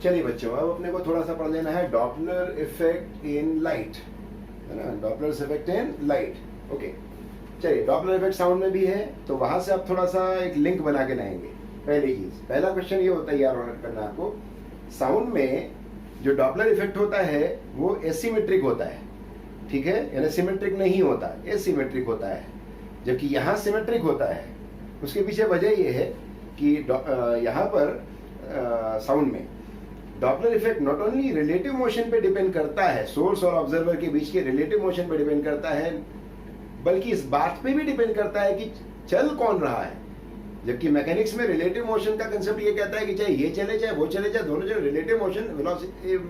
चलिए बच्चों, अब अपने को थोड़ा सा पढ़ लेना है डॉपलर इफेक्ट इन लाइट, है ना, Doppler effect in light. Okay, चलिए डॉपलर इफेक्ट साउंड में भी है, तो वहां से आप थोड़ा सा एक लिंक बना के लाएंगे। पहली चीज, पहला क्वेश्चन ये होता है, यार करना आपको, साउंड में जो डॉपलर इफेक्ट होता है वो एसिमेट्रिक होता है, ठीक है, यानी सिमेट्रिक नहीं होता, एसिमेट्रिक होता है, जबकि यहाँ सिमेट्रिक होता है। उसके पीछे वजह ये है कि यहाँ पर साउंड में Doppler effect not only relative motion पे डिपेंड करता है, सोर्स और ऑब्जर्वर के बीच के रिलेटिव मोशन पे डिपेंड करता है, बल्कि इस बात पे भी डिपेंड करता है कि चल कौन रहा है। जबकि मैकेनिक्स में रिलेटिव मोशन का कंसेप्ट ये कहता है कि चाहे ये चले चाहे वो चले, चाहे दोनों चले, रिलेटिव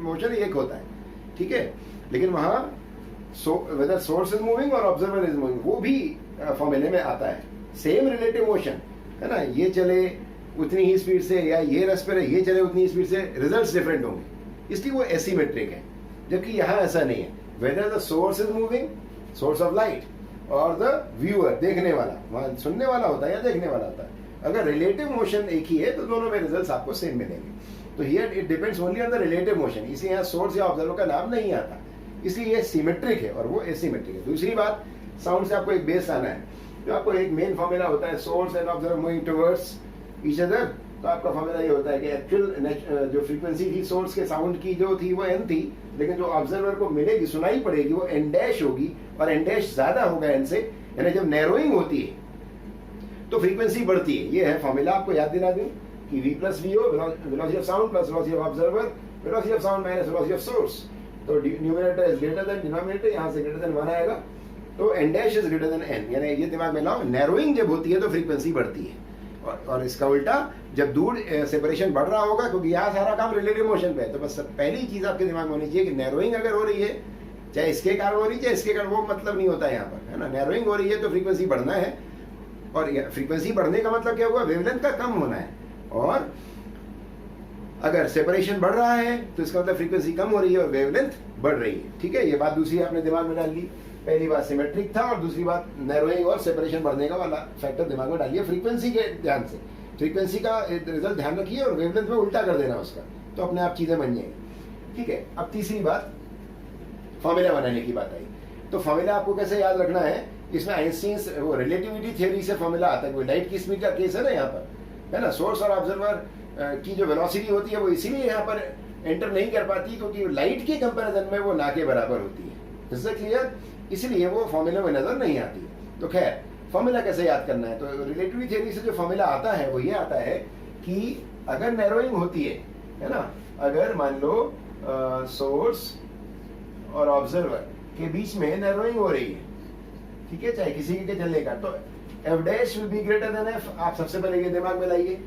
मोशन एक होता है, ठीक है। लेकिन वहां वेदर सोर्स इज मूविंग और ऑब्जर्वर इज मूविंग, वो भी फॉर्मूले में आता है। सेम रिलेटिव मोशन है ना, ये चले उतनी ही स्पीड से, या ये रस पर है ये चले उतनी ही स्पीड से, रिजल्ट्स डिफरेंट होंगे, इसलिए वो एसिमेट्रिक है। जबकि यहाँ ऐसा नहीं है, whether the source is moving, source of light, और द व्यूअर, देखने वाला, वहां सुनने वाला होता है या देखने वाला होता है, अगर रिलेटिव मोशन एक ही है तो दोनों में रिजल्ट्स आपको सेम मिलेंगे। तो here it depends only on the relative motion, इसलिए यहाँ सोर्स या ऑब्जर्वर का नाम नहीं आता, इसलिए ये सिमेट्रिक है और वो एसिमेट्रिक है। दूसरी बात, साउंड से आपको एक बेस आना है, जो आपको एक मेन फॉर्मूला होता है, source and observer moving towards each other. तो आपका फॉर्मूला ये होता है कि एक्चुअल जो फ्रीक्वेंसी थी सोर्स के साउंड की जो थी वो एन थी, लेकिन जो ऑब्जर्वर को मिलेगी, सुनाई पड़ेगी, वो एन डैश होगी, और एन डैश ज्यादा होगा एन से, यानी जब नैरोइंग होती है तो फ्रीक्वेंसी बढ़ती है। ये है फॉर्मूला, आपको याद दिला दूं कि V plus V O, velocity of sound plus velocity of observer, velocity of sound minus velocity of source. तो numerator is greater than denominator, यहाँ से ग्रेटर देन 1 आएगा, तो N dash is greater than N, यानी ये दिमाग में लाओ, नैरोइंग जब होती है तो फ्रीक्वेंसी बढ़ती है, और इसका उल्टा जब दूर सेपरेशन बढ़ रहा होगा, क्योंकि यहाँ सारा काम रिलेटिव मोशन पे है। तो बस पहली चीज आपके दिमाग में होनी चाहिए कि नैरोइंग अगर हो रही है, चाहे इसके कारण हो रही है चाहे इसके कारण, वो मतलब नहीं होता है यहाँ पर, है ना। नैरोइंग हो रही है तो फ्रीक्वेंसी बढ़ना है, और फ्रीक्वेंसी बढ़ने का मतलब क्या हुआ, वेवलेंथ का कम होना है, और अगर सेपरेशन बढ़ रहा है तो इसका मतलब फ्रीक्वेंसी कम हो रही है और वेवलेंथ बढ़ रही है, ठीक है। ये बात दूसरी आपने दिमाग में डाल ली। पहली बात सिमेट्रिक था, और दूसरी बात नैरोइंग और सेपरेशन बढ़ने का वाला फैक्टर दिमाग में डालिए फ्रीक्वेंसी के ध्यान से। फ्रीक्वेंसी का रिजल्ट ध्यान रखिए और वेवलेंथ में उल्टा कर देना उसका, तो अपने आप चीजें बन जाएंगी, ठीक है। अब तीसरी बात, फॉर्मूला बनाने की बात आई। तो फॉर्मूला आपको कैसे याद रखना है, इसमें आइंस्टीन वो रिलेटिविटी थ्योरी से फॉर्मूला आता है। वो लाइट की स्पीड का केस है ना यहाँ पर, है ना, सोर्स और ऑब्जर्वर की जो वेलोसिटी होती है वो इसीलिए यहाँ पर एंटर नहीं कर पाती, क्योंकि लाइट के कंपैरिजन में वो ना के बराबर होती है। इससे क्लियर, इसलिए वो फॉर्मूला में नजर नहीं आती है। तो खैर, फॉर्मूला कैसे याद करना है, तो रिलेटिविटी थ्योरी से जो फॉर्मूला आता है वो ये आता है कि अगर नैरोइंग होती है ना, अगर मान लो सोर्स और ऑब्जर्वर के बीच में नैरोइंग हो रही है, ठीक है, चाहे किसी के चलने का, तो F dash will be greater than F. आप सबसे पहले ये दिमाग में लाइए,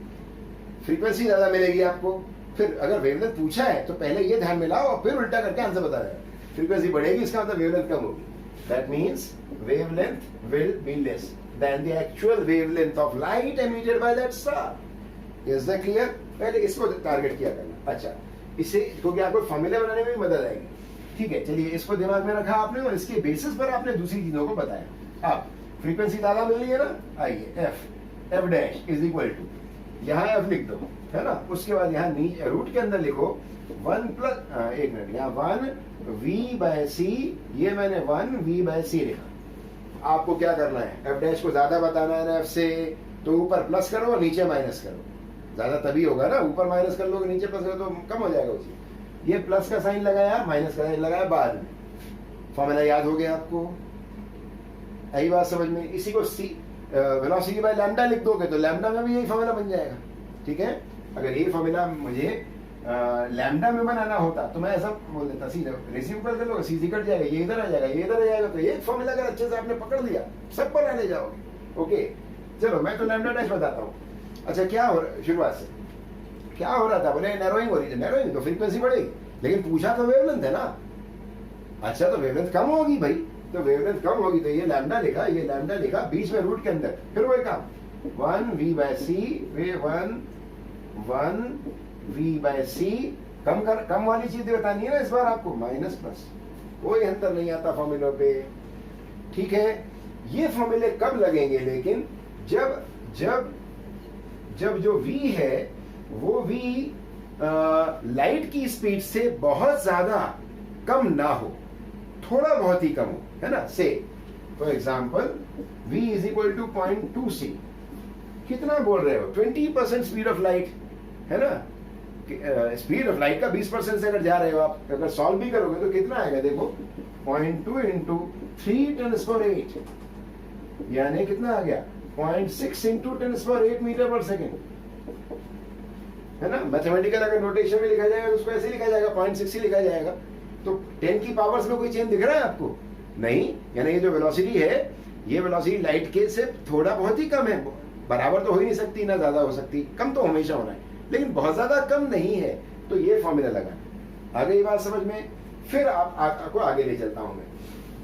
फ्रीक्वेंसी ज्यादा मिलेगी आपको। फिर अगर वेवलेंथ पूछा है तो पहले ये ध्यान में लाओ और फिर उल्टा करके आंसर बता रहे हैं। फ्रीक्वेंसी बढ़ेगी, इसका मतलब वेवलेंथ कम होगी, that means wavelength will be less than the actual wavelength of light emitted by that star. Is that clear? पहले इसको टारगेट किया करना। अच्छा, इससे क्योंकि आपको फॉर्मूला बनाने में भी मदद आएगी, ठीक है। चलिए, इसको दिमाग में रखा आपने, और इसके बेसिस पर आपने दूसरी चीजों को बताया। अब फ्रीक्वेंसी ज्यादा मिल रही है ना, आइए F dash is equal to, यहाँ एफ लिख दो, है ना। उसके बाद यहाँ नीचे रूट के अंदर लिखो 1 प्लस, एक मिनट, यहाँ 1 वी बाय सी, ये मैंने 1 वी बाय सी लिखा। आपको क्या करना है, एफ डैश को ज्यादा बताना है ना एफ से, तो ऊपर प्लस करो और नीचे माइनस करो। ज्यादा तभी होगा ना, ऊपर माइनस कर लोगे नीचे प्लस करो तो कम हो जाएगा उसी। ये प्लस का साइन लगाया, माइनस का साइन लगाया बाद में, फॉर्मूला याद हो गया आपको, यही बात समझ में। इसी को सी वेलोसिटी बाय लैम्डा लिख दोगे तो लैम्डा में भी यही फॉर्मूला बन जाएगा, ठीक है। अगर ये फॉर्मूला मुझे लैम्डा में बनाना होता तो मैं ऐसा बोल देता, सीधा रेसिप्रोकल कर लोगे, सीधी कट जाएगा, ये इधर आ जाएगा, ये इधर आ जाएगा। तो ये फॉर्मूला अगर अच्छे से आपने पकड़ लिया, सब पर रहने जाओगे। ओके, चलो मैं तो लैम्डा डैश बताता हूँ। अच्छा, क्या हो रहा, शुरुआत से क्या हो रहा था, बोले नैरोइंग हो रही है, नैरोइंग तो फ्रीक्वेंसी बढ़ेगी, लेकिन पूछा तो वेवलेंथ है ना। अच्छा, तो वेवलेंथ कम होगी भाई, तो वेवलेंथ कम होगी तो ये लैम्डा लिखा, ये लैम्डा लिखा, बीच में रूट के अंदर फिर वही काम 1 वी बाय सी, वे 1 वी बाय सी। कम वाली चीज बतानी है ना इस बार आपको, माइनस प्लस, कोई अंतर नहीं आता फॉर्मूलों पे, ठीक है। ये फॉर्मूले कब लगेंगे, लेकिन जब जो V है वो V लाइट की स्पीड से बहुत ज्यादा कम ना हो, थोड़ा बहुत ही कम हो, है ना। से for example v is equal to 0.2c, कितना बोल रहे हो, 20% स्पीड ऑफ लाइट, है ना। स्पीड ऑफ लाइट का 20% से अगर जा रहे हो आप, अगर सॉल्व भी करोगे तो कितना आएगा, देखो 0.2 इंटू 3×8, यानी कितना आ गया 0.6 इंटू 10⁸ मीटर पर सेकेंड, है ना। मैथमेटिकल अगर नोटेशन में लिखा जाएगा तो उसको ऐसे लिखा जाएगा, 0.6 ही लिखा जाएगा। तो 10 की पावर्स में कोई चेंज दिख रहा है आपको, नहीं। यानी ये जो वेलोसिटी है, ये वेलोसिटी लाइट के से थोड़ा बहुत ही कम है, बराबर तो हो ही नहीं सकती, ना ज्यादा हो सकती, कम तो हमेशा होना है, लेकिन बहुत ज्यादा कम नहीं है। तो ये फॉर्मूला लगा, आगे ये बात समझ में। फिर आपको आगे ले चलता हूं मैं।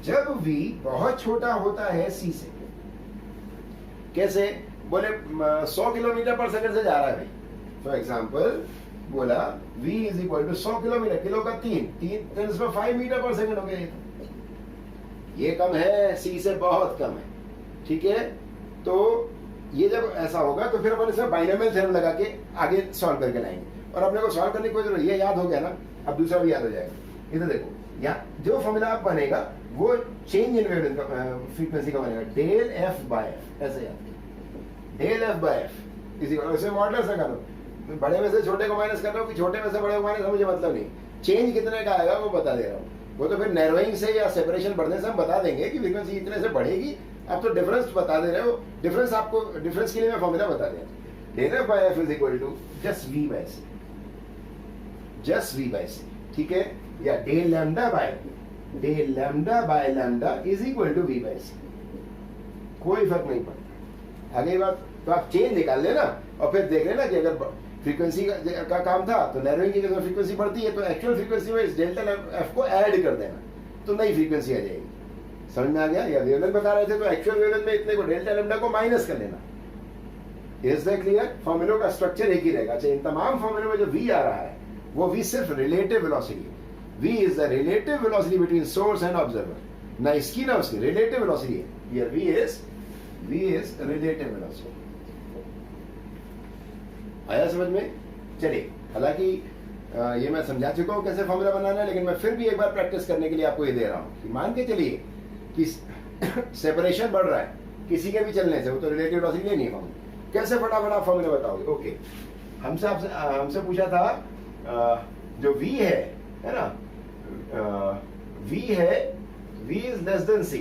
जब v बहुत छोटा होता है c से, कैसे बोले 100 किलोमीटर पर सेकंड से जा रहा है भाई, फॉर एग्जाम्पल बोला v is equal to 100 kilometre, kilo का 3 मीटर पर सेकंड हो गया, ये कम है, c से बहुत कम है, ठीक है। तो ये जब ऐसा होगा तो फिर अपन इसमें बाइनोमियल थ्योरम लगा के आगे सॉल्व करके लाएंगे। और अपने को सॉल्व करने की कोई जरूरत, ये याद हो गया ना, अब दूसरा भी याद हो जाएगा। इधर देखो, यहाँ जो फॉर्मूला आप बनेगा वो चेंज इन वेवलेंथ फ्रीक्वेंसी का बनेगा, डेल एफ बाय एफ, ऐसे याद, डेल एफ बाय एफ इसी को मॉडुलस लगा लो, बड़े में से छोटे को माइनस कर रहा हूँ कि छोटे में से बड़े को माइनस, मुझे मतलब नहीं, चेंज कितने का आएगा वो बता दे रहा हूँ। वो तो फिर नैरोइंग से या सेपरेशन बढ़ने से हम बता देंगे कि फ्रीक्वेंसी इतने से बढ़ेगी। आप तो डिफरेंस बता दे रहे हो, डिफरेंस आपको, डिफरेंस के लिए मैं फॉर्मूला बता दिया, del F by F is equal to just v by c, just v by c, ठीक है। या del lambda by lambda is equal to v by c, कोई फर्क नहीं पड़ता। आगे बात, तो आप चेंज निकाल लेना और फिर देख लेना कि अगर फ्रीक्वेंसी का काम था तो नैरोइंग की अगर फ्रीक्वेंसी बढ़ती है तो एक्चुअल फ्रीक्वेंसी में इस डेल्टा एफ को ऐड कर देना, तो नई फ्रीक्वेंसी आ जाएगी। समझ में आ गया। या वेवलेंथ बता रहे थे तो एक्चुअल वेवलेंथ में इतने को डेल्टा लैम्डा को माइनस कर लेना। Is that clear? फॉर्मूलों का स्ट्रक्चर एक ही रहेगा। अच्छा, इन तमाम फॉर्मूलों में जो v आ रहा है वो v सिर्फ रिलेटिव वेलोसिटी है। v is the relative velocity between source and observer, ना इसकी ना उसकी, रिलेटिव वेलोसिटी है। ये v इज रिलेटिव वेलोसिटी। आया समझ में? चलिए, हालांकि ये मैं समझा चुका हूं कैसे फॉर्मूला बनाना है, लेकिन मैं फिर भी एक बार प्रैक्टिस करने के लिए आपको ये दे रहा हूं कि मान के चलिए कि सेपरेशन बढ़ रहा है किसी के भी चलने से, वो तो रिलेटिव वेलोसिटी नहीं है। कैसे फटाफट फॉर्मूला बताओगे? ओके, हमसे पूछा था जो v है ना, v is less than c,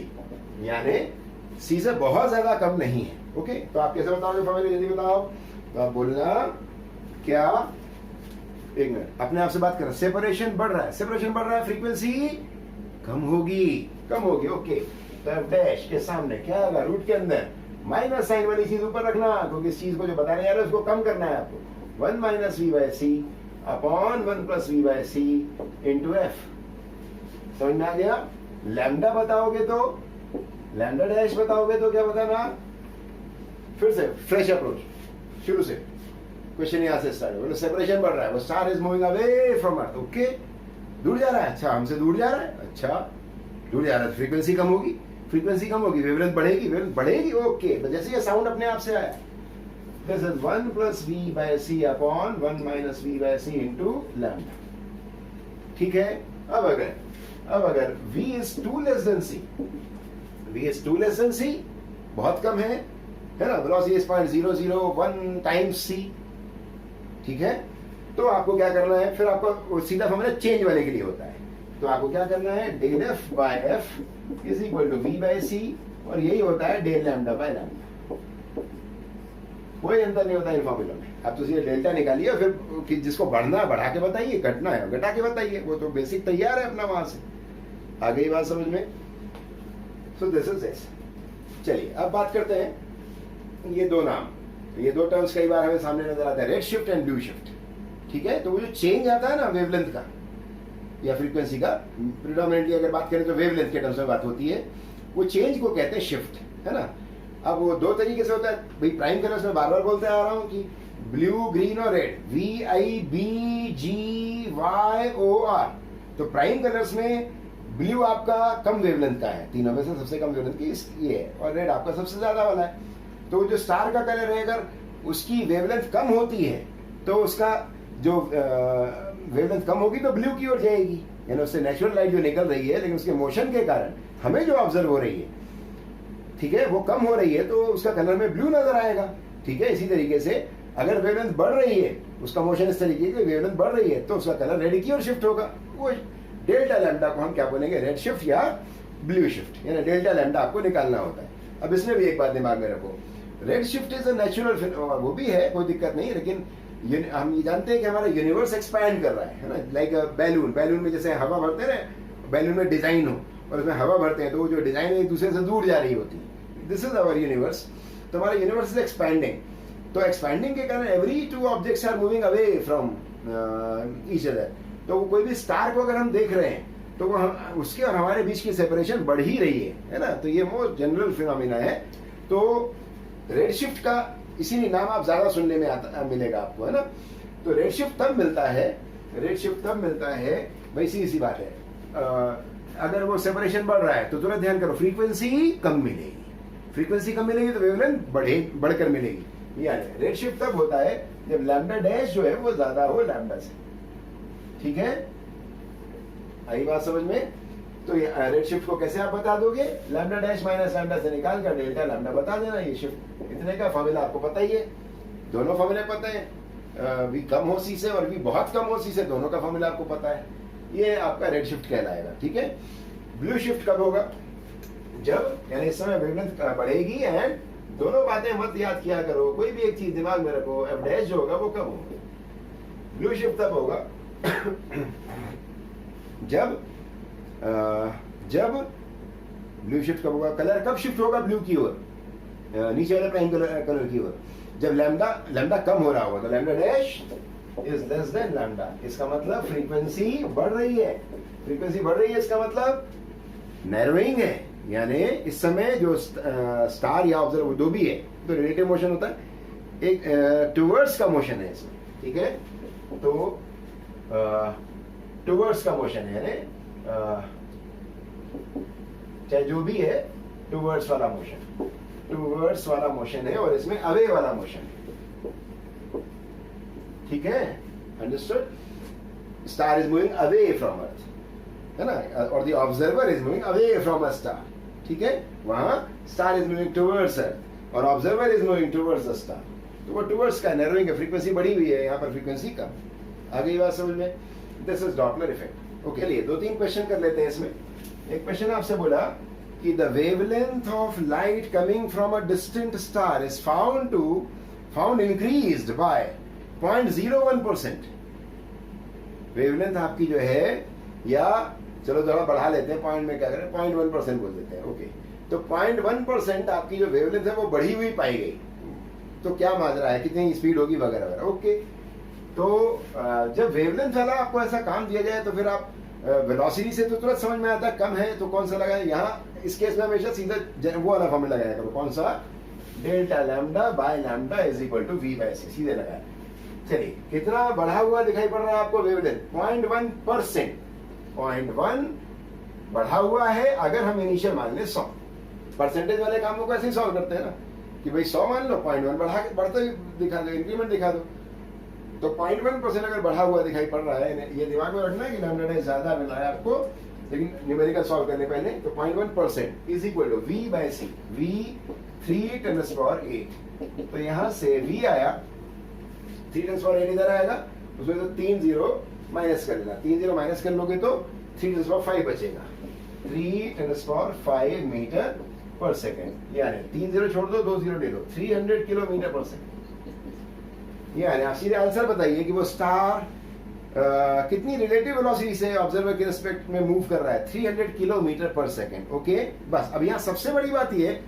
यानी c से बहुत ज्यादा कम नहीं है। ओके, तो आप कैसे बताओगे फॉर्मूला? जल्दी बताओ। तो आप बोलना क्या, एक मिनट, अपने आप से बात कर रहा है। सेपरेशन बढ़ रहा है, फ्रीक्वेंसी कम होगी। ओके, तो डैश के सामने क्या होगा? रूट के अंदर माइनस साइन वाली चीज ऊपर रखना, क्योंकि इस चीज को जो बताने जा रहे हो उसको कम करना है आपको। 1 minus v by c upon 1 plus v by c into F. समझ में आ गया? लैम्डा बताओगे तो, लैम्डा डैश बताओगे तो क्या बताना? फिर से फ्रेश अप्रोच, शुरू से क्वेश्चन यहां से स्टार्ट हो। सेपरेशन बढ़ रहा है, वो star is moving away from earth. Okay, दूर जा रहा है। अच्छा, हमसे दूर जा रहा है। अच्छा, दूर जा रहा है, फ्रीक्वेंसी कम होगी, वेवलेंथ बढ़ेगी। ओके, तो जैसे ये साउंड अपने आप से आया, this is 1 plus v by c upon 1 minus v by c into lambda. ठीक है। अब अगर v is 2 less than c, बहुत कम है ना, वेलोसिटी इज 0.001 टाइम्स c। ठीक है, तो आपको क्या करना है? फिर आपको सीधा फॉर्मूला चेंज वाले के लिए होता है, तो आपको क्या करना है? Del F by F is equal to v by c, और यही होता है डेल लैम्डा बाय लैम्डा। कोई अंतर नहीं होता इन फॉर्मूलों में। आप तो सीधे डेल्टा निकालिए, फिर कि जिसको बढ़ना है बढ़ा के बताइए, घटना है घटा के बताइए, वो तो बेसिक तैयार है अपना वहां से। आ गई बात समझ में? So this is this. चलिए, अब बात करते हैं ये दो नाम, ये दो टर्म्स कई बार हमें सामने नजर आता है, red shift and blue shift. ठीक है, तो वो जो चेंज आता है ना वेवलेंथ का या फ्रीक्वेंसी का, प्रिडोमिनेंटली अगर बात करें तो वेवलेंथ के टर्म्स में बात होती है, वो चेंज को कहते हैं शिफ्ट, है ना। अब वो दो तरीके से होता है भाई, प्राइम कलर्स में बार बार बोलते आ रहा हूं कि ब्लू, ग्रीन और रेड, VIBGYOR। तो प्राइम कलर्स में ब्लू आपका कम वेवलेंथ का है, तीनों में से सबसे कम वेवलेंथ की ये है, और रेड आपका सबसे ज्यादा वाला है। तो जो स्टार का कलर है, अगर उसकी वेवलेंथ कम होती है तो उसका जो वेवलेंथ कम होगी तो ब्लू की ओर जाएगी, यानी उससे नेचुरल लाइट जो निकल रही है, लेकिन उसके मोशन के कारण हमें जो ऑब्जर्व हो रही है, ठीक है, वो कम हो रही है तो उसका कलर में ब्लू नजर आएगा। ठीक है, इसी तरीके से अगर वेवलेंथ बढ़ रही है, उसका मोशन इस तरीके की वेवलेंथ बढ़ रही है, तो उसका कलर रेड की ओर शिफ्ट होगा। वो डेल्टा लैम्डा को हम क्या बोलेंगे, रेड शिफ्ट या ब्लू शिफ्ट, यानी डेल्टा लैम्डा आपको निकालना होता है। अब इसमें भी एक बात दिमाग में रखो, red shift is a natural, वो भी है, कोई दिक्कत नहीं, लेकिन हम ये जानते हैं कि हमारा यूनिवर्स एक्सपैंड कर रहा है ना, लाइक बैलून, बैलून में जैसे हवा भरते हैं ना, बैलून में डिजाइन हो और उसमें हवा भरते हैं तो वो जो डिजाइन एक दूसरे से दूर जा रही होती है। This is our universe. तो हमारा यूनिवर्स इज एक्सपैंडिंग, तो एक्सपैंडिंग के कारण every two objects are moving away from each other. तो कोई भी स्टार को अगर हम देख रहे हैं तो वो उसके और हमारे बीच की सेपरेशन बढ़ ही रही है ना, तो ये मोस्ट जनरल फिनोमिना है। तो रेड शिफ्ट का इसीलिए नाम आप ज्यादा सुनने में मिलेगा आपको, है ना। तो रेड शिफ्ट तब मिलता है, रेड शिफ्ट तब मिलता है, भाई सीधी बात है, अगर वो सेपरेशन बढ़ रहा है तो तुरंत ध्यान करो फ्रीक्वेंसी कम मिलेगी, फ्रीक्वेंसी कम मिलेगी तो वेवलेंथ बढ़कर मिलेगी। यानी रेड शिफ्ट तब होता है जब लैम्डा डैश जो है वो ज्यादा हो लैम्डा से। ठीक है, आई बात समझ में। तो रेड शिफ्ट को कैसे आप बता दोगे, लैम्डा डैश माइनस लैम्डा से निकाल कर डेल्टा लैम्डा बता देना। ये शिफ्ट इतने का फॉर्मूला आपको पता ही है, दोनों फॉर्मूले पता है, वी कम हो सी से और वी बहुत कम हो सी से, दोनों का फॉर्मूला आपको पता है। ये आपका रेड शिफ्ट कहलाएगा। ठीक है, ब्लू शिफ्ट कब होगा, जब यानी इस समय वेवलेंथ बढ़ेगी एंड दोनों बातें मत याद किया करो, कोई भी एक चीज दिमाग में रखो, एफ डैश जो होगा वो कब होगा। ब्लू शिफ्ट तब होगा जब ब्लू शिफ्ट कब होगा, कलर कब शिफ्ट होगा ब्लू की ओर, नीचे वाले प्राइम कलर की ओर, जब लैम्डा कम हो रहा होगा। तो lambda dash is less than lambda, इसका मतलब फ्रीक्वेंसी बढ़ रही है, फ्रीक्वेंसी बढ़ रही है इसका मतलब नैरोइंग है, यानी इस समय जो स्टार या ऑब्जर्वर दो भी है तो रिलेटिव मोशन होता है, एक टुवर्ड्स का मोशन है इसमें। ठीक है, तो टुवर्ड्स का मोशन है, यानी चाहे जो भी है टुवर्ड्स वाला मोशन, टुवर्ड्स वाला मोशन है और इसमें अवे वाला मोशन है। ठीक है, understood. Star is moving away from earth, है ना, और the observer is moving away from a star. ठीक है, वहां star is moving towards earth और observer is moving towards the star, तो वो टुवर्ड्स का नैरोइंग है, फ्रीक्वेंसी बढ़ी हुई है, यहाँ पर फ्रीक्वेंसी कम। आ गई बात समझ में। This is Doppler effect. Okay, चलिए दो तीन क्वेश्चन कर लेते हैं इसमें। एक क्वेश्चन आपसे बोला कि the wavelength of light coming from a distant star is found increased by 0.01%। Wavelength आपकी जो है, या चलो थोड़ा बढ़ा लेते हैं, पॉइंट में क्या करें, 0.1% बोल देते हैं। ओके, तो 0.1% आपकी जो वेवलेंथ है वो बढ़ी हुई पाई गई। तो क्या माजरा है, कितनी स्पीड होगी वगैरह वगैरह। ओके, तो जब वेवलेंथ वाला आपको ऐसा काम दिया जाए तो फिर आप वेलोसिटी से तो तुरंत समझ में आता है कम है तो कौन सा लगाए। यहाँ इस केस में हमेशा सीधा वो वाला फॉर्मूला लगाया करो, कौन सा, delta lambda by lambda is equal to v by c, सीधे लगाया। चलिए, कितना बढ़ा हुआ दिखाई पड़ रहा है आपको वेवलेंथ, 0.1%, 0.1 बढ़ा हुआ है। अगर हम इनिशियल मान लें 100, परसेंटेज वाले कामों को ऐसे ही सॉल्व करते हैं ना कि भाई 100 मान लो, 0.1 बढ़ता ही दिखा दो, इंक्रीमेंट दिखा दो। तो 0.1% अगर बढ़ा हुआ दिखाई पड़ रहा है, ये दिमाग में रखना है कि लैम्डा डैश ज्यादा मिला है आपको, लेकिन न्यूमेरिकल सॉल्व करने पहले। तो 0.1% is equal to v by c, v 3 × 8। तो यहां से वी आया, 3 × 8 इधर आएगा, उसमें तो 3 0 माइनस कर लेना, 3 0 माइनस कर लोगे तो 3 × 5 बचेगा, 3 × 5 मीटर पर सेकेंड, यानी 3 0 छोड़ दो, 2 0 ले लो, 300 किलोमीटर पर सेकेंड। यानी आप सीधे आंसर बताइए कि वो स्टार कितनी रिलेटिव वेलोसिटी से ऑब्जर्वर के रिस्पेक्ट में मूव कर रहा है, 300 किलोमीटर पर सेकेंड। ओके, बस अब यहाँ सबसे बड़ी बात ये,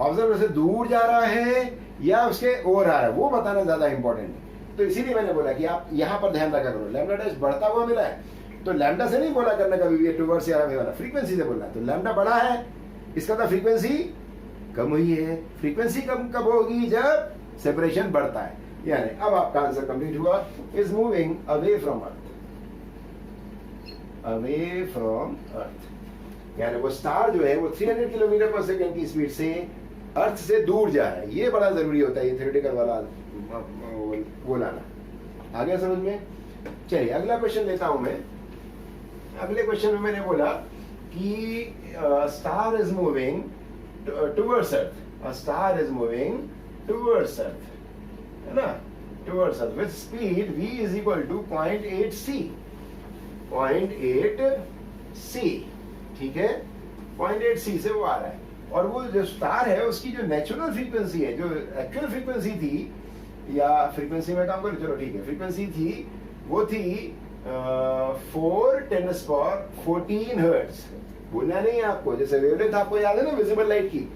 ऑब्जर्वर से दूर जा रहा है या उसके ओर आ रहा है, वो बताना ज्यादा इंपॉर्टेंट है। तो इसीलिए मैंने बोला कि आप यहाँ पर ध्यान रखा करो, लैम्डा डैश बढ़ता हुआ मिला है तो लैम्डा से नहीं बोला करना कभी, टुवर्ड्स या अवे वाला, फ्रीक्वेंसी से बोलना। तो लैम्डा बढ़ा है, इसका तो फ्रीक्वेंसी कम हुई है। फ्रीक्वेंसी कम कब होगी, जब सेपरेशन बढ़ता है। यानी अब आपका आंसर कंप्लीट हुआ, is moving away from earth, away from earth, यानी वो स्टार जो है वो 300 किलोमीटर पर सेकेंड की स्पीड से अर्थ से दूर जा रहा है। ये बड़ा जरूरी होता है, ये थ्योरेटिकल वाला वो लाना। आ गया समझ में? चलिए अगला क्वेश्चन लेता हूं मैं। अगले क्वेश्चन में मैंने बोला कि star is moving towards Earth, a star is moving towards Earth, है ना, towards Earth with speed v is equal to 0.8 c, 0.8 c, ठीक है, 0.8 c से वो आ रहा है। और वो जो स्टार है उसकी जो नेचुरल फ्रीक्वेंसी है, जो एक्चुअल फ्रीक्वेंसी थी, या फ्रीक्वेंसी में काम करो, चलो ठीक है, फ्रीक्वेंसी थी वो थी 4×10⁻14 हर्ट्ज। भूलना नहीं है आपको, जैसे वेवलेंथ आपको याद है ना विजिबल लाइट की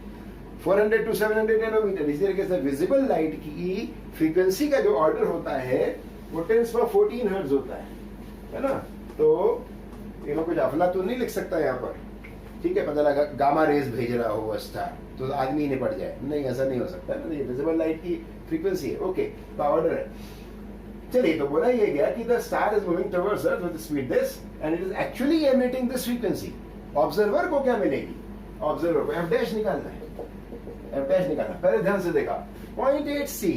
400 to 700 नैनोमीटर, इसी तरीके से विजिबल लाइट की फ्रीक्वेंसी का जो ऑर्डर होता है वो 10⁻14 हर्ट्ज होता है ना। तो ये कुछ अफलातून नहीं लिख सकता यहाँ पर, ठीक है, पता लगा गामा रेज भेज रहा हो वो स्टार तो आदमी ही निपट जाए, नहीं ऐसा नहीं हो सकता है ना, ये विजिबल लाइट की फ्रीक्वेंसी है, ओके, तो ऑर्डर है। चलिए तो बोला ये गया कि the star is moving towards Earth with speed this and it is actually emitting this frequency. Observer को क्या मिलेगी? ऑब्जर्वर को एफ डैश निकालना है, एफ डैश निकालना। पहले ध्यान से देखा 0.8 c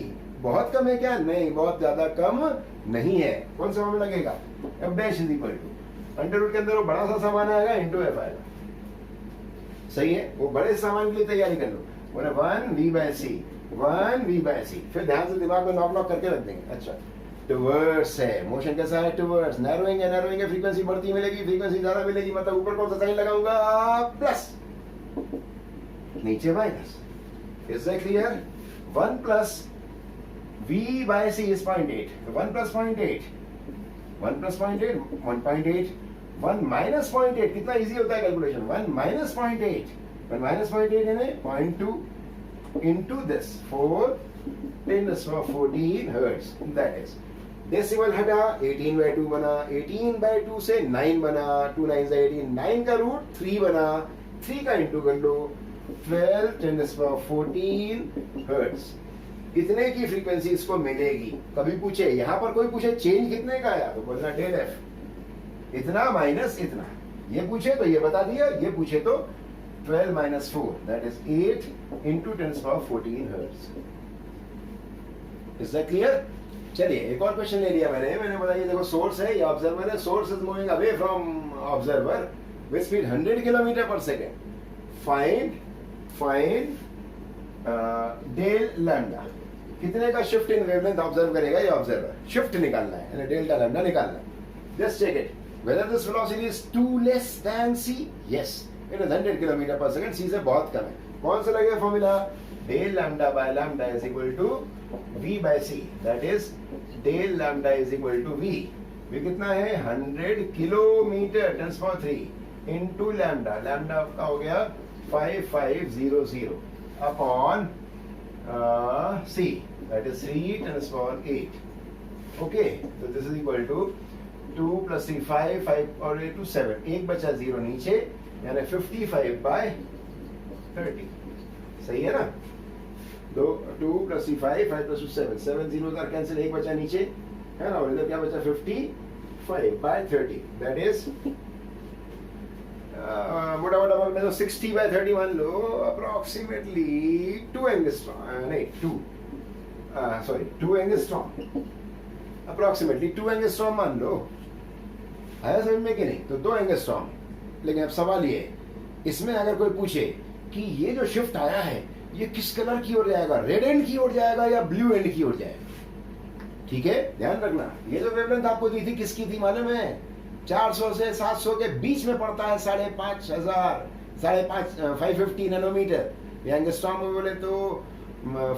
बहुत कम है क्या? नहीं, बहुत ज्यादा कम नहीं है। कौन सा फॉर्मूला लगेगा? F dash is equal to under root के अंदर वो बड़ा सा सामान आएगा इनटू एफ आएगा, सही है, वो बड़े सामान के लिए तैयारी कर लो। बोले 1v/c, 1v/c, फिर ध्यान से दिमाग में नॉक करके रख देंगे। अच्छा, टुवर्ड्स है, मोशन कैसा है? टुवर्ड्स, नैरोइंग है, नैरोइंग है, फ्रीक्वेंसी बढ़ती मिलेगी, फ्रीक्वेंसी ज्यादा मिलेगी, मतलब ऊपर कौन सा साइन लगाऊंगा? प्लस, नीचे minus. Is that clear? 1 plus v/c is 0.8, 1 plus 0.8, 1 plus 0.8, 1.8, 1 minus 0.8, कितना इजी होता है कैलकुलेशन, 1 माइनस 0.8, 1 माइनस 0.8 यानी 0.2 into this 4×10⁻14 hertz, that is decimal हटा 18/2 बना, 18/2 से 9 बना, 2 9 से 18, 9 का रूट 3 बना, 3 का इंटू कर लो 12×10⁻14 हर्ट्ज। इतने की फ्रीक्वेंसी इसको मिलेगी। कभी पूछे, यहां पर कोई पूछे चेंज कितने का आया, तो बोलना डेल एफ, इतना माइनस इतना, ये पूछे तो ये बता दिया, ये पूछे तो 12 - 4 that is 8×10⁻14 hertz. Is that clear? चलिए एक और क्वेश्चन ले लिया मैंने बोला ये देखो सोर्स है, ये ऑब्जर्वर है, source is moving away from observer with speed 100 kilometre पर सेकेंड। फाइंड डेल लैम्डा, कितने का शिफ्ट इन वेवलेंथ ऑब्जर्व करेगा ये ऑब्जर्वर, शिफ्ट निकालना है यानी डेल्टा लैम्डा निकालना है। Just check it whether this velocity is too less than c, yes it is 100 kilometre per second, c से बहुत कम है। कौन सा लगेगा formula? Del lambda by lambda is equal to v/c, that is del lambda is equal to v कितना है 100 kilometre 10⁻³ into lambda, lambda का हो गया 5500 upon c, that is 3×10⁸। Okay, तो दिस इज इक्वल टू 2 + 3 5 5 और 2 7, एक बचा 0 नीचे यानी 55/30, सही है ना? 2 + 3 5 5 + 2 7, 7 0 का कैंसिल, एक बचा नीचे है ना, और इधर क्या बचा 55/30, दैट इज मोटा में तो 60/30 मान लो, अप्रोक्सीमेटली 2 एंगस्ट्रॉम, नहीं 2 एंगस्ट्रॉम, अप्रोक्सीमेटली 2 एंगस्ट्रॉम मान लो, आया समझ में कि नहीं? तो 2 एंगस्ट्रॉम। लेकिन अब सवाल ये, इसमें अगर कोई पूछे कि ये जो शिफ्ट आया है ये किस कलर की ओर जाएगा, रेड एंड की ओर जाएगा या ब्लू एंड की ओर जाएगा, ठीक है, ध्यान रखना। ये जो वेवलेंथ आपको दी थी किसकी थी मालूम है? 400 से 700 के बीच में पड़ता है, 550 नैनोमीटर। एंगस्ट्रॉम में बोले तो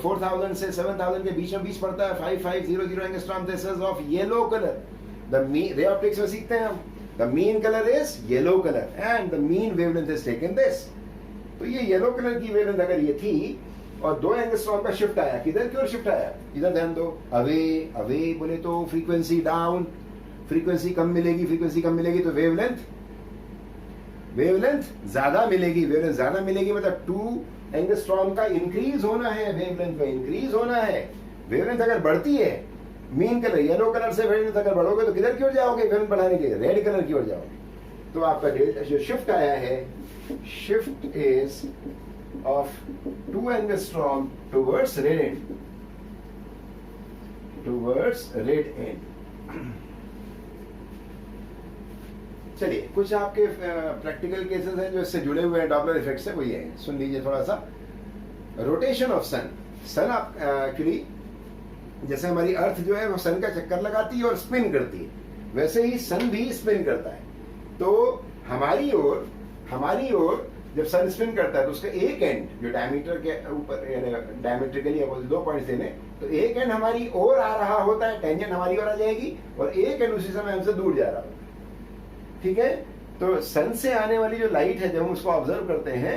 4000 से 7000 के बीच पड़ता है, 5500 angstrom. This is of yellow colour. The mean ray optics में सीखते हैं हम, the mean colour is yellow colour and the mean wavelength is taken this. तो ये येलो कलर की वेवलेंथ अगर ये थी और 2 एंगस्ट्रॉम का शिफ्ट आया, किधर की ओर शिफ्ट आया? इधर ध्यान दो, अवे बोले तो फ्रीक्वेंसी डाउन, फ्रीक्वेंसी कम मिलेगी तो वेवलेंथ ज्यादा मिलेगी, मतलब 2 एंगस्ट्रॉम का इंक्रीज होना है, वेवलेंथ में इंक्रीज होना है। वेवलेंथ अगर बढ़ती है, मीन कलर येलो कलर से वेवलेंथ अगर बढ़ोगे तो किधर की ओर जाओगे? वेवलेंथ बढ़ाने के लिए रेड कलर की ओर जाओगे। तो आपका जो शिफ्ट आया है, shift is of 2 angstrom towards red and, चलिए, कुछ आपके प्रैक्टिकल केसेस हैं जो इससे जुड़े हुए हैं डॉपलर इफेक्ट से, वो ये है, सुन लीजिए थोड़ा सा। रोटेशन ऑफ सन। सन आप एक्चुअली जैसे हमारी अर्थ जो है वो सन का चक्कर लगाती है और स्पिन करती है, वैसे ही सन भी स्पिन करता है। तो हमारी ओर जब सन स्पिन करता है तो उसका एक एंड जो डायमीटर के ऊपर, यानी डायमीट्रिकली अपोजिट 2 पॉइंट्स देने, तो एक एंड हमारी ओर आ रहा होता है, टेंजेंट हमारी ओर आ जाएगी, और एक एंड उसी समय हमसे दूर जा रहा होता है। ठीक है, तो सन से आने वाली जो लाइट है, जब हम उसको ऑब्जर्व करते हैं,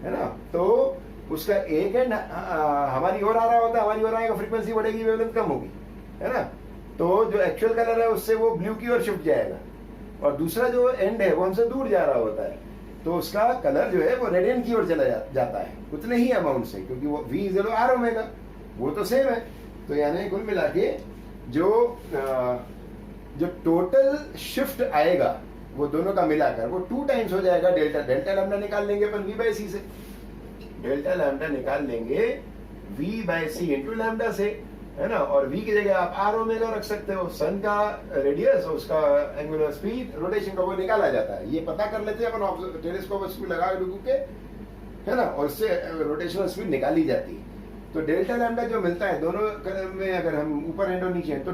है ना, तो उसका एक एंड हमारी ओर आ रहा होता है, हमारी ओर आएगा, फ्रीक्वेंसी बढ़ेगी, वेवलेंथ कम होगी, है ना। तो जो एक्चुअल कलर है उससे वो ब्लू की ओर शिफ्ट जाएगा, और दूसरा जो एंड है वो हमसे दूर जा रहा होता है, तो उसका कलर जो है वो रेडियंट की ओर चला जाता है, उतने ही अमाउंट से, क्योंकि वो V = R ओमेगा, वो तो सेम है। तो यानी कुल मिला के जो टोटल शिफ्ट आएगा वो दोनों का मिलाकर वो 2 टाइम्स हो जाएगा डेल्टा लैम्डा निकाल लेंगे अपन V/c से, डेल्टा लैम्डा निकाल लेंगे V/c इंटू लैम्डा से, है ना। और V की जगह आप R ओमेगा रख सकते हो, सन का रेडियस, उसका एंगुलर स्पीड, रोटेशन का वो निकाला जाता है। ये पता कर लेते हैं अपन टेलीस्कोप लगा के, है ना, और उससे रोटेशनल स्पीड निकाली जाती है। तो डेल्टा लैम्डा जो मिलता है दोनों कलर में, अगर हम ऊपर एंड और नीचे हैं, तो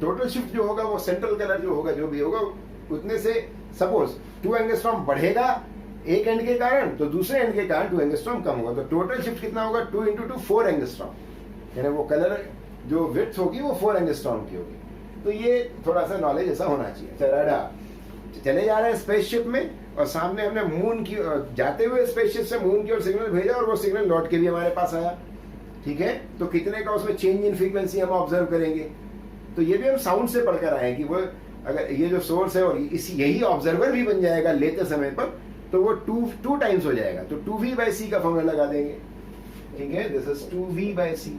टोटल शिफ्ट जो होगा वो सेंट्रल कलर जो होगा, जो भी होगा, उतने से सपोज 2 एंगस्ट्रॉम बढ़ेगा एक एंड के कारण, तो दूसरे एंड के कारण 2 एंगस्ट्रॉम कम होगा। तो टोटल शिफ्ट कितना होगा? 2 × 2 4 एंगस्ट्रॉम, यानी वो कलर जो विड्थ होगी वो 4 एंगस्ट्रॉम की होगी। तो ये थोड़ा सा नॉलेज ऐसा होना चाहिए। चले जा रहे हैं स्पेसशिप में, और सामने हमने मून की जाते हुए स्पेसशिप से मून की ओर सिग्नल भेजा, और वो सिग्नल लौट के भी हमारे पास आया। ठीक है, तो कितने का उसमें चेंज इन फ्रीक्वेंसी हम ऑब्जर्व करेंगे। तो ये भी हम साउंड से पढ़कर आए कि वो अगर ये जो सोर्स है और यही ऑब्जर्वर भी बन जाएगा लेते समय पर, तो वो 2 टाइम्स हो जाएगा। तो 2V/c का फॉर्मूला लगा देंगे। ठीक है, दिस इज 2V/c,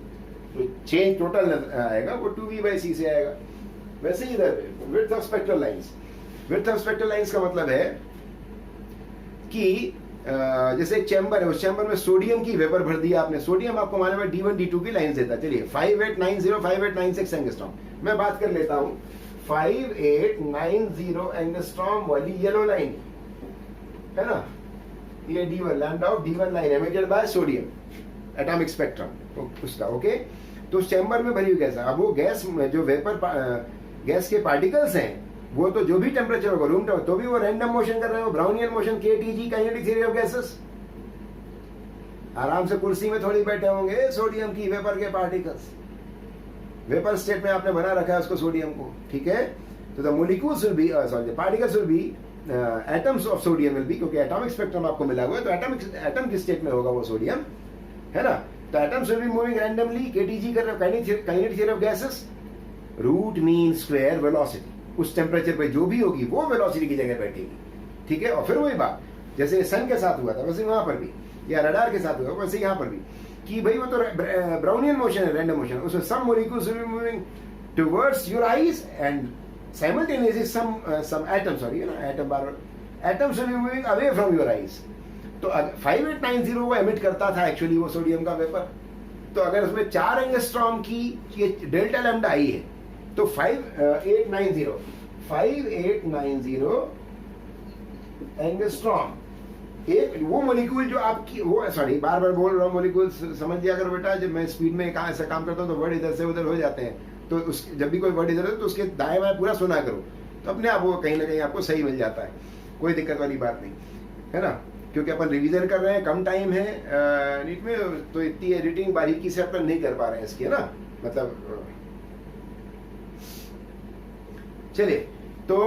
तो चेंज टोटल आएगा वो 2V/c से आएगा। वैसे ही इधर width of spectral lines, width of spectral lines का मतलब है कि जैसे एक चैम्बर है, उस चैम्बर में सोडियम की वेपर भर दिया आपने, सोडियम आपको माने में D1 D2 की लाइंस देता है। चलिए 5890 5896 एंगस्ट्रॉम, मैं बात कर लेता हूं 5890 एंगस्ट्रॉम वाली येलो लाइन, है ना, ये D1 lambda of D1 line emitted by sodium atomic spectrum उसका। ओके, तो उस चैम्बर में भरी हुई गैस है। अब वो गैस जो वेपर गैस के पार्टिकल्स हैं, वो तो जो भी टेम्परेचर होगा रूम टेम्परेचर, तो भी वो रैंडम मोशन कर रहे हो, Brownian motion, KTG kinetic theory of gases. आराम से कुर्सी में थोड़ी बैठे होंगे सोडियम की वेपर के पार्टिकल्स, वेपर स्टेट में आपने बना रखा है उसको सोडियम को। ठीक है, तो the molecules will be sorry particles will be atoms of sodium will be, क्योंकि एटॉमिक स्पेक्ट्रम आपको मिला हुआ है, तो एटम की स्टेट में होगा वो सोडियम, है ना। तो atoms will be moving randomly, KTG कर रहे हो, kinetic theory of gases. Root mean square velocity, उस टेम्परेचर पे जो भी होगी वो वेलोसिटी की जगह बैठेगी। ठीक है, और फिर वही बात जैसे सन के साथ हुआ था वैसे वहां पर भी, या रडार के साथ हुआ वैसे यहाँ पर भी, कि भाई वो तो ब्राउनियन मोशन है, रैंडम मोशन, उसमें some molecules will be moving towards your eyes and simultaneously some atoms, sorry ना एटम बार, atoms will be moving away from your eyes. तो 5890 वो एमिट करता था एक्चुअली वो सोडियम का वेपर। तो अगर उसमें 4 एंगस्ट्रॉम की ये डेल्टा लैम्डा आई है, तो 5890 एंगस्ट्रॉम, एक वो मॉलिक्यूल जो आपकी वो, सॉरी बार बार बोल रहा हूँ मॉलिक्यूल, समझ लिया करो बेटा, जब मैं स्पीड में कहाँ ऐसा काम करता हूँ तो वर्ड इधर से उधर हो जाते हैं, तो उस जब भी कोई वर्ड इधर है तो उसके दाएं बाएं पूरा सुना करो, तो अपने आप वो कहीं ना कहीं आपको सही मिल जाता है, कोई दिक्कत वाली बात नहीं, है ना। क्योंकि अपन रिवीजन कर रहे हैं, कम टाइम है नीट में, तो इतनी एडिटिंग बारीकी से अपन नहीं कर पा रहे हैं इसकी, है ना, मतलब। चलिए, तो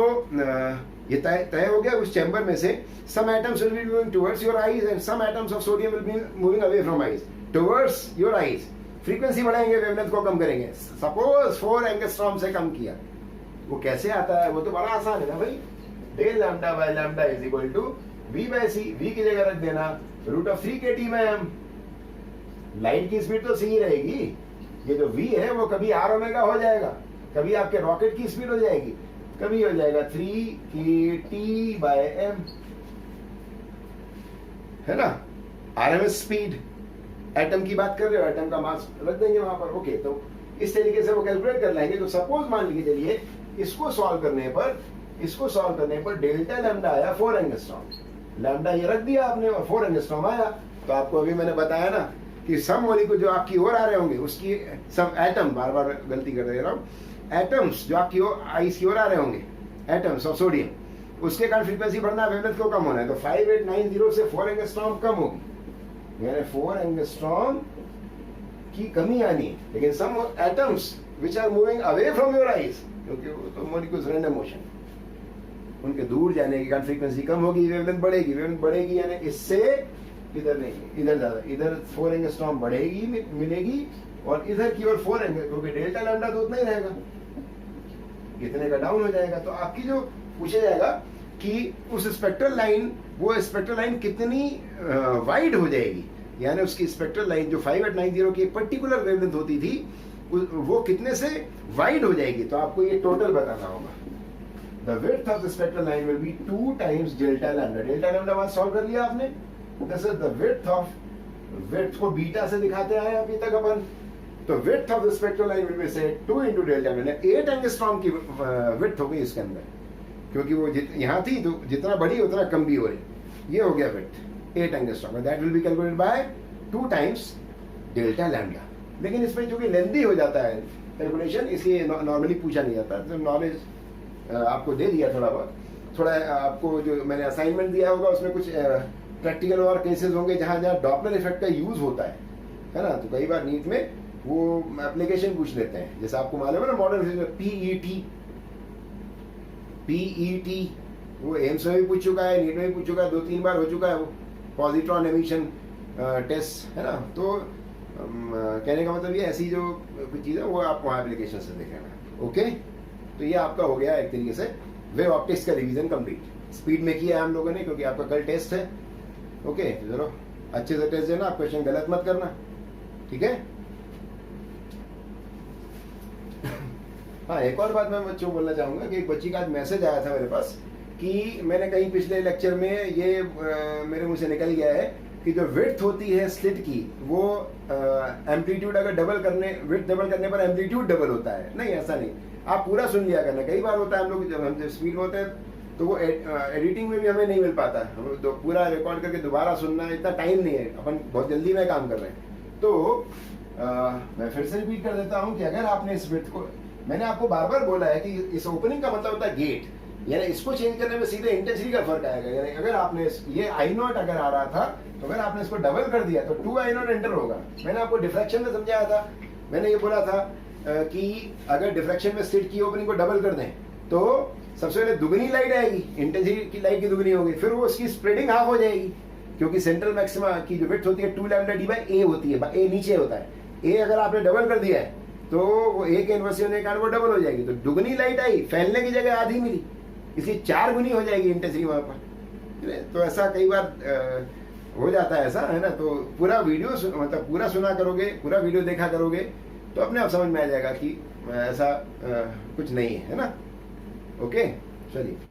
ये तय हो गया उस चैम्बर में से some atoms will be moving towards your eyes and some atoms of sodium will be moving away from eyes towards your eyes। Frequency बढ़ाएंगे, वेवलेंथ को कम करेंगे। सपोज 4 एंगस्ट्रॉम से कम किया, वो कैसे आता है? वो तो बड़ा आसान है ना भाई, del lambda by lambda is equal to V/c, V की जगह रख देना √3 kT में। लाइट की स्पीड तो सही रहेगी, ये जो V है वो कभी R ओमेगा हो जाएगा, कभी आपके रॉकेट की स्पीड हो जाएगी, कभी हो जाएगा 3 kT/m, है ना। RMS स्पीड, एटम की बात कर रहे हो, एटम का मास रख देंगे वहां पर। ओके, तो इस तरीके से वो कैलकुलेट कर लेंगे। तो सपोज मान लीजिए चलिए इसको सॉल्व करने पर डेल्टा लैम्डा आया 4 एंगस्ट्रॉम। लैम्डा ये रख दिया आपने और 4 एंगस्ट्रॉम आया। तो आपको अभी मैंने बताया ना कि सम मॉलिक्यूल जो आपकी ओर आ रहे होंगे उसकी सम एटम, बार बार गलती कर दे रहा हूँ, एटम्स जो आपकी आइस की ओर आ रहे होंगे, एटम्स ऑफ सोडियम, उसके कारण फ्रीक्वेंसी बढ़ना, वेवलेंथ को कम होना है। तो 5890 से 4 एंगस्ट्रॉम कम होगी, यानी 4 एंगस्ट्रॉम की कमी आनी है। लेकिन some atoms which are moving away from your eyes, क्योंकि वो तो मॉलिक्यूल्स रैंडम मोशन, उनके दूर जाने के कारण फ्रीक्वेंसी कम होगी, वेवलेंथ बढ़ेगी, यानी इससे इधर नहीं, इधर ज्यादा, इधर 4 एंगस्ट्रॉम बढ़ेगी मिलेगी और इधर की ओर 4 एंगस्ट्रॉम, क्योंकि डेल्टा लैम्डा तो उतना ही रहेगा, इतने का डाउन हो जाएगा। तो आपकी जो पूछा जाएगा कि उस स्पेक्ट्रल लाइन, वो स्पेक्ट्रल लाइन कितनी वाइड हो जाएगी, यानी उसकी स्पेक्ट्रल लाइन जो 5890 की एक पर्टिकुलर वेवलेंथ होती थी वो कितने से वाइड हो जाएगी। तो आपको ये टोटल बताना होगा। The width of the spectral line will be 2 times delta lambda. Delta lambda वहां सॉल्व कर लिया आपने। दिस इज द विड्थ को बीटा से दिखाते आए अभी तक अपन। तो width of the spectral line will be से 2 into डेल्टा लैम्डा, 8 एंगस्ट्रॉम की विड्थ हो गई इसके अंदर, क्योंकि वो यहाँ थी तो जितना बड़ी उतना कम भी हो रही। ये हो गया width 8 angstrom, that will be calculated by 2 times delta lambda. लेकिन इसमें चूंकि लेंथी हो जाता है कैलकुलेशन, इसलिए नॉर्मली पूछा नहीं जाता। तो नॉलेज आपको दे दिया थोड़ा बहुत, थोड़ा आपको जो मैंने असाइनमेंट दिया होगा उसमें कुछ प्रैक्टिकल और केसेस होंगे जहां जहां डॉपलर इफेक्ट का यूज होता है ना। तो कई बार नीट में वो एप्लीकेशन पूछ लेते हैं, जैसे आपको मालूम है ना मॉडर्न पीईटी, वो एम्स में भी पूछ चुका है, नीट में भी पूछ चुका है, 2-3 बार हो चुका है वो पॉजिट्रॉन एमिशन टेस्ट, है ना। तो कहने का मतलब ये ऐसी जो कुछ चीज़ है वो आप वहाँ एप्लीकेशन से देखेंगे। ओके, तो ये आपका हो गया एक तरीके से वेव ऑप्टिक्स का रिवीजन कंप्लीट। स्पीड में किया है हम लोगों ने, क्योंकि आपका कल टेस्ट है। ओके, जरूर अच्छे से टेस्ट देना, आप क्वेश्चन गलत मत करना, ठीक है। हाँ, एक और बात मैं बच्चों को बोलना चाहूंगा कि एक बच्ची का मैसेज आया था मेरे पास कि मैंने कहीं पिछले लेक्चर में ये मेरे मुंह से निकल गया है कि जो विड्थ होती है स्लिट की, वो एम्पलीट्यूड अगर विड्थ डबल करने पर एम्पलीट्यूड डबल होता है। नहीं, ऐसा नहीं, आप पूरा सुन लिया करना। कई बार होता है हम लोग जब स्पीड में होते हैं तो वो एडिटिंग में भी हमें नहीं मिल पाता, हम तो पूरा रिकॉर्ड करके दोबारा सुनना, इतना टाइम नहीं है, अपन बहुत जल्दी में काम कर रहे हैं। तो मैं फिर से रिपीट कर देता हूँ कि अगर आपने इस विड्थ को, मैंने आपको बार बार बोला है कि इस ओपनिंग का मतलब होता है गेट, यानी इसको चेंज करने में सीधे इंटेंसिटी का फर्क आएगा। यानी अगर आपने ये आई नॉट अगर आ रहा था तो अगर आपने इसको डबल कर दिया तो 2 आई नॉट एंटर होगा। मैंने आपको डिफ्रैक्शन में समझाया था, मैंने ये बोला था कि अगर डिफ्रैक्शन में स्लिट की ओपनिंग को डबल कर दें तो सबसे पहले दुगनी लाइट आएगी, इंटेंसिटी की लाइट की दुगनी होगी, फिर वो उसकी स्प्रेडिंग हाफ हो जाएगी, क्योंकि सेंट्रल मैक्सिमा की जो विड्थ होती है 2 लैम्डा डी बाई ए होती है, ए नीचे होता है। ए अगर आपने डबल कर दिया है तो वो ए के इनवर्स होने के कारण वो डबल हो जाएगी, तो दुगनी लाइट आई, फैलने की जगह आधी मिली, इसलिए 4 गुनी हो जाएगी इंटेंसिटी वहां पर। तो ऐसा कई बार हो जाता है ऐसा, है ना। तो पूरा वीडियो मतलब पूरा सुना करोगे, पूरा वीडियो देखा करोगे तो अपने आप समझ में आ जाएगा कि ऐसा कुछ नहीं है ना। ओके, चलिए।